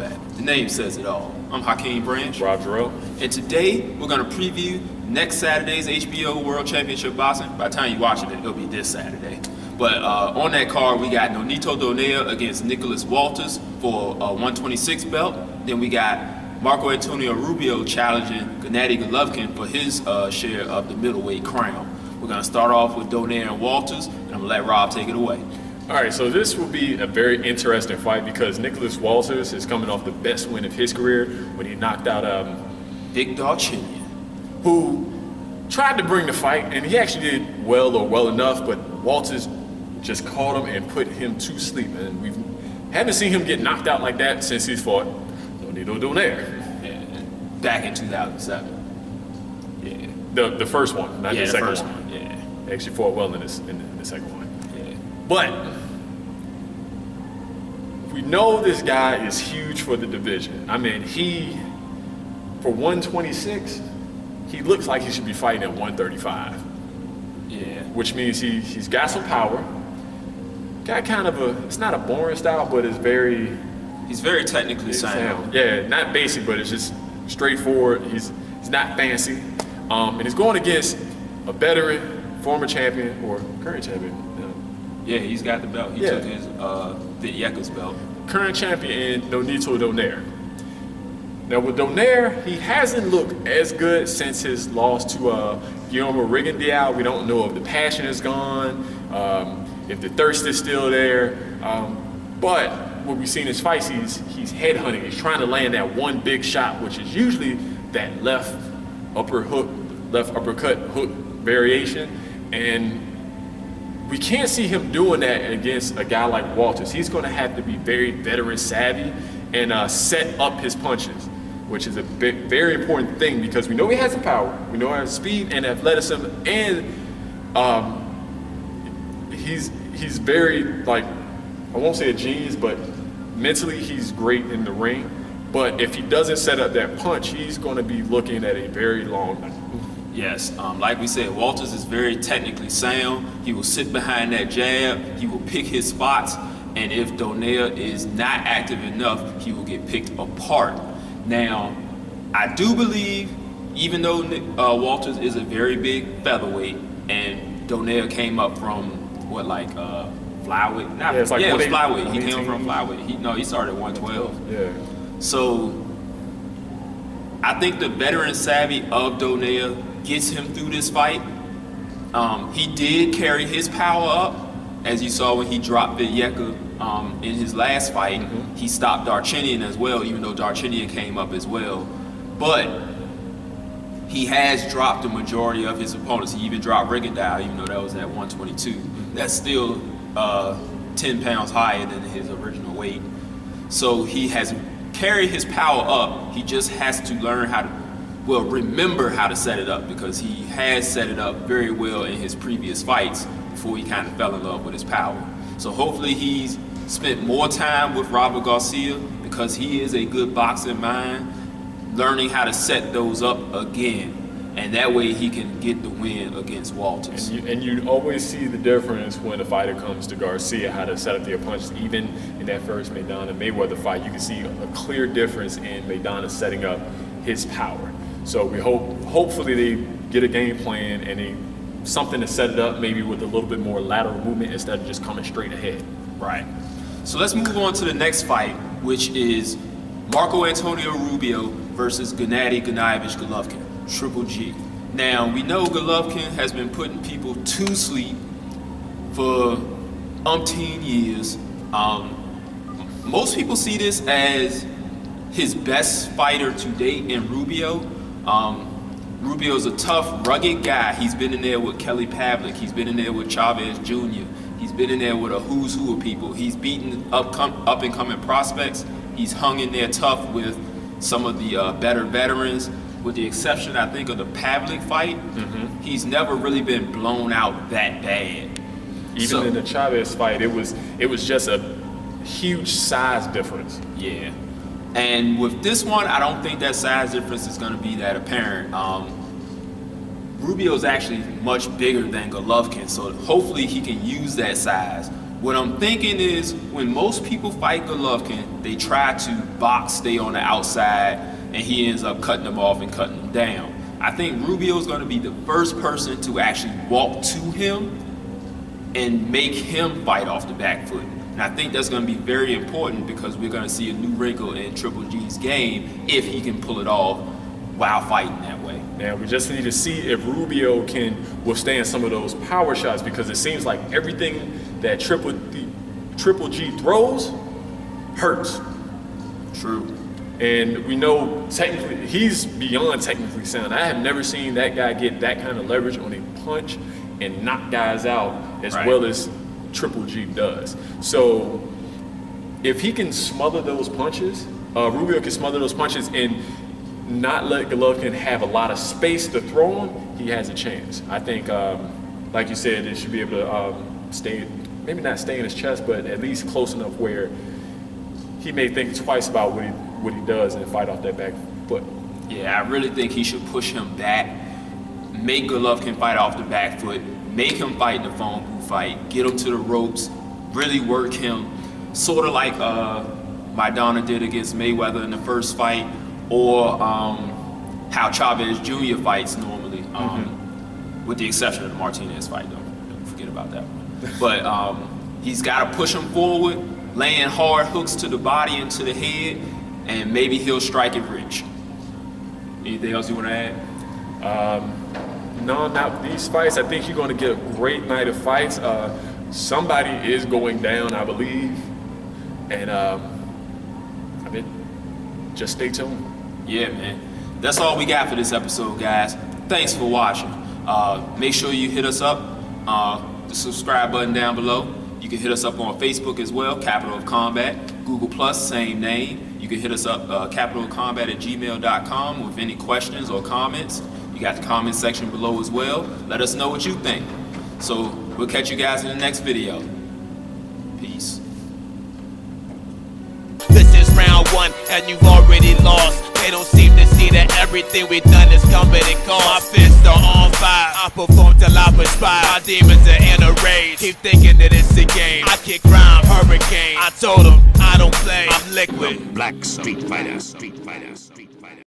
combat. The name says it all. I'm Hakeem Branch. Rob Jarrell. And today, we're going to preview next Saturday's HBO World Championship Boxing. By the time you watch it, it'll be this Saturday. But on that card, we got Nonito Donaire against Donaire-Walters for a 126 belt. Then we got Marco Antonio Rubio challenging Gennady Golovkin for his share of the middleweight crown. We're going to start off with Donaire-Walters, and I'm going to let Rob take it away. All right, so this will be a very interesting fight because Donaire-Walters is coming off the best win of his career when he knocked out Big Darchinian, who tried to bring the fight, and he actually did well enough, but Walters just caught him and put him to sleep. And we haven't seen him get knocked out like that since he's fought Nonito Donaire. Yeah, back in 2007. Yeah, the first one, not the second first one. Yeah, Actually fought well in the second one. yeah. But we know this guy is huge for the division. I mean, for 126, he looks like he should be fighting at 135. Yeah. Which means he's got some power. Got kind of it's not a boring style, but he's very technically sound. Yeah, not basic, but it's just straightforward. He's not fancy. And he's going against a veteran, former champion, or current champion. Yeah, he's got the belt. He took his Yeka's belt. Current champion Nonito Donaire. Now with Donaire, he hasn't looked as good since his loss to Guillermo Rigondeaux. We don't know if the passion is gone, if the thirst is still there. But what we've seen in his fights, he's headhunting. He's trying to land that one big shot, which is usually that left uppercut hook variation. And we can't see him doing that against a guy like Walters. He's going to have to be very veteran savvy and set up his punches, which is a very important thing because we know he has the power, we know he has speed and athleticism, and he's very, like, I won't say a genius, but mentally he's great in the ring. But if he doesn't set up that punch, he's going to be looking at a very long night. Yes, like we said, Walters is very technically sound. He will sit behind that jab. He will pick his spots. And if Donaire is not active enough, he will get picked apart. Now, I do believe, even though Walters is a very big featherweight, and Donaire came up from, flyweight? It was flyweight. He came from flyweight. He started at 112. Yeah. So, I think the veteran savvy of Donaire gets him through this fight. He did carry his power up, as you saw when he dropped Yeka in his last fight. Mm-hmm. He stopped Darchinian as well, even though Darchinian came up as well. But he has dropped the majority of his opponents. He even dropped Rigondeaux, even though that was at 122. Mm-hmm. That's still 10 pounds higher than his original weight. So he has carried his power up. He just has to learn remember how to set it up, because he has set it up very well in his previous fights before he kind of fell in love with his power. So hopefully he's spent more time with Robert Garcia, because he is a good boxing mind, learning how to set those up again. And that way he can get the win against Walters. And you always see the difference when a fighter comes to Garcia, how to set up their punches. Even in that first Maidana-Mayweather fight, you can see a clear difference in Maidana setting up his power. So we hopefully they get a game plan and something to set it up, maybe with a little bit more lateral movement instead of just coming straight ahead. Right. So let's move on to the next fight, which is Marco Antonio Rubio versus Gennady Golovkin, Triple G. Now, we know Golovkin has been putting people to sleep for umpteen years. Most people see this as his best fighter to date in Rubio. Rubio's a tough, rugged guy. He's been in there with Kelly Pavlik. He's been in there with Chavez Jr. He's been in there with a who's who of people. He's beaten up-and-coming prospects. He's hung in there tough with some of the better veterans, with the exception, I think, of the Pavlik fight. Mm-hmm. He's never really been blown out that bad. Even in the Chavez fight, it was just a huge size difference. Yeah. And with this one, I don't think that size difference is going to be that apparent. Rubio's actually much bigger than Golovkin, so hopefully he can use that size. What I'm thinking is when most people fight Golovkin, they try to box, stay on the outside, and he ends up cutting them off and cutting them down. I think Rubio is going to be the first person to actually walk to him and make him fight off the back foot. And I think that's going to be very important because we're going to see a new wrinkle in Triple G's game if he can pull it off while fighting that way. Now we just need to see if Rubio can withstand some of those power shots, because it seems like everything that Triple G throws hurts. True. And we know technically he's beyond technically sound. I have never seen that guy get that kind of leverage on a punch and knock guys out as well as Triple G does. So if he can smother those punches, Rubio can smother those punches and not let Golovkin have a lot of space to throw him, he has a chance. I think, like you said, it should be able to stay, maybe not stay in his chest, but at least close enough where he may think twice about what he does and fight off that back foot. Yeah, I really think he should push him back, make Golovkin fight off the back foot, make him fight in the phone booth fight, get him to the ropes, really work him, sort of like Maidana did against Mayweather in the first fight, or how Chavez Jr. fights normally, with the exception of the Martinez fight, don't forget about that one. But he's got to push him forward, laying hard hooks to the body and to the head, and maybe he'll strike it rich. Anything else you want to add? No, not these fights. I think you're going to get a great night of fights. Somebody is going down, I believe, and I mean, just stay tuned. Yeah, man. That's all we got for this episode, guys. Thanks for watching. Make sure you hit us up, the subscribe button down below. You can hit us up on Facebook as well, Capital of Combat. Google Plus, same name. You can hit us up, capitalcombat@gmail.com with any questions or comments. You got the comment section below as well. Let us know what you think. So we'll catch you guys in the next video. Peace. This is round one, and you've already lost. They don't seem to see that everything we've done is coming and gone. My fists are on fire. I perform till I perspire. My demons are in a rage. Keep thinking that it's a game. I kick rhyme, hurricane. I told them I don't play. I'm liquid. Black Street Fighter.